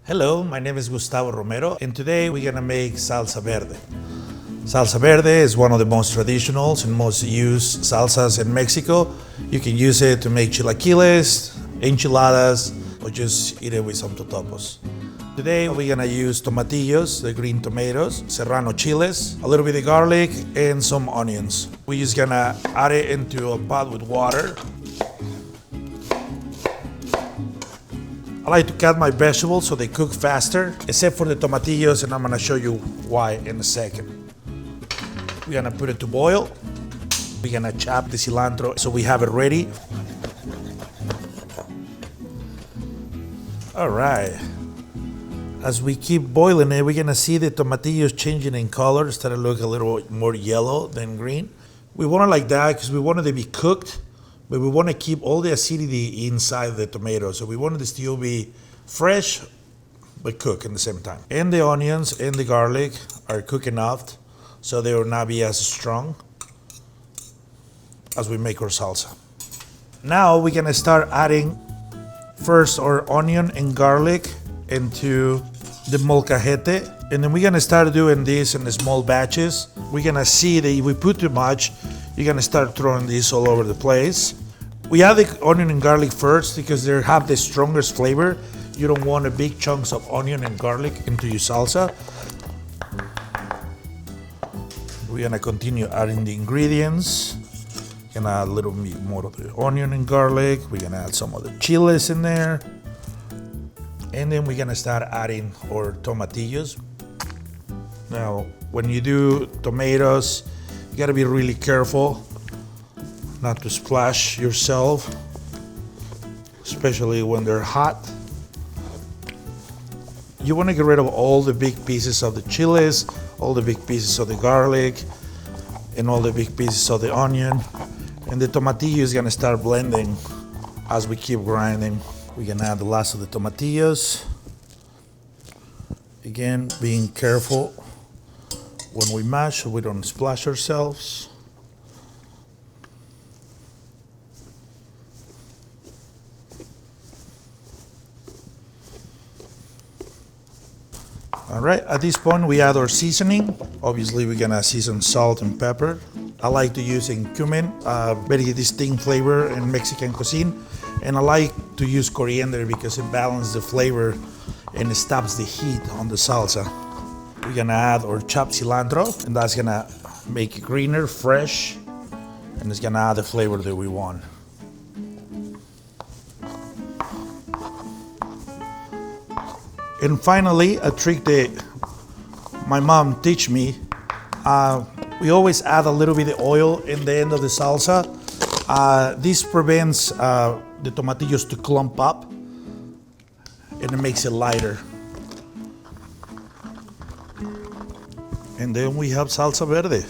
Hello, my name is Gustavo Romero, and today we're gonna make salsa verde. Salsa verde is one of the most traditional and most used salsas in Mexico. You can use it to make chilaquiles, enchiladas, or just eat it with some totopos. Today we're gonna use tomatillos, the green tomatoes, serrano chiles, a little bit of garlic, and some onions. We're just gonna add it into a pot with water. I like to cut my vegetables so they cook faster, except for the tomatillos, and I'm gonna show you why in a second. We're gonna put it to boil. We're gonna chop the cilantro so we have it ready. All right. As we keep boiling it, we're gonna see the tomatillos changing in color, starting to look a little more yellow than green. We want it like that because we want it to be cooked, but we want to keep all the acidity inside the tomato. So we want it to still be fresh, but cook at the same time. And the onions and the garlic are cooked enough so they will not be as strong as we make our salsa. Now we're gonna start adding first our onion and garlic into the molcajete. And then we're gonna start doing this in small batches. We're gonna see that if we put too much, you're gonna start throwing this all over the place. We add the onion and garlic first because they have the strongest flavor. You don't want a big chunks of onion and garlic into your salsa. We're gonna continue adding the ingredients. Gonna add a little bit more of the onion and garlic. We're gonna add some of the chiles in there. And then we're gonna start adding our tomatillos. Now, when you do tomatoes, you gotta be really careful not to splash yourself, especially when they're hot. You wanna get rid of all the big pieces of the chiles, all the big pieces of the garlic, and all the big pieces of the onion. And the tomatillo is gonna start blending as we keep grinding. We're gonna add the last of the tomatillos. Again, being careful when we mash so we don't splash ourselves. All right, at this point we add our seasoning. Obviously we're gonna season salt and pepper. I like to use cumin, very distinct flavor in Mexican cuisine. And I like to use coriander because it balances the flavor and it stops the heat on the salsa. We're gonna add our chopped cilantro, and that's gonna make it greener, fresh, and it's gonna add the flavor that we want. And finally, a trick that my mom teach me, we always add a little bit of oil in the end of the salsa. This prevents the tomatillos to clump up, and it makes it lighter. And then we have salsa verde.